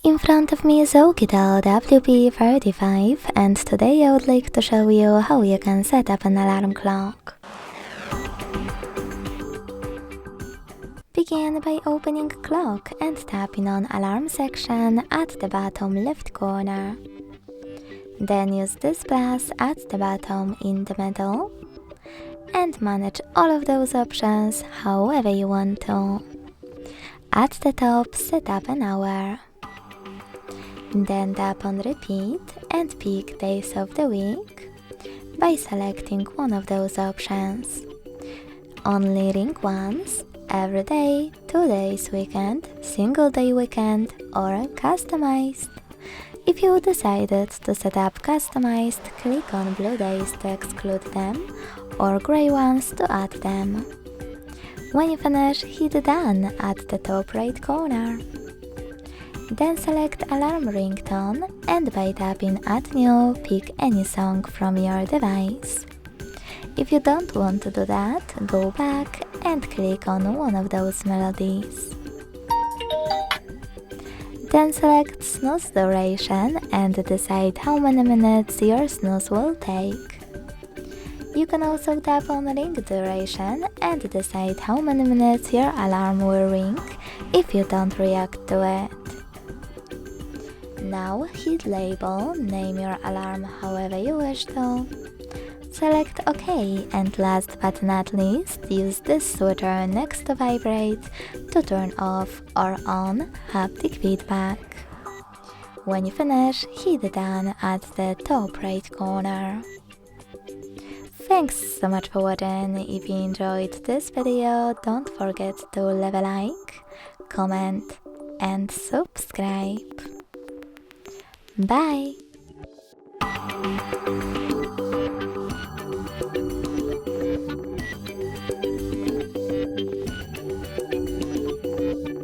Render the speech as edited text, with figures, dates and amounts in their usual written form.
In front of me is Oukitel WP35 and today I would like to show you how you can set up an alarm clock. Begin by opening clock and tapping on alarm section at the bottom left corner. Then use this plus at the bottom in the middle and manage all of those options however you want to. At the top, set up an hour. Then tap on repeat and pick days of the week by selecting one of those options. Only ring once, every day, 2 days weekend, single day weekend or customized. If you decided to set up customized, click on blue days to exclude them or gray ones to add them. When you finish, hit done at the top right corner. Then select alarm ringtone and by tapping add new, pick any song from your device. If you don't want to do that, go back and click on one of those melodies. Then select snooze duration and decide how many minutes your snooze will take. You can also tap on ring duration and decide how many minutes your alarm will ring if you don't react to it. Now hit label, name your alarm however you wish to. Select OK and last but not least, use this switcher next to vibrate to turn off or on haptic feedback. When you finish, hit done at the top right corner. Thanks so much for watching. If you enjoyed this video, don't forget to leave a like, comment and subscribe. Bye!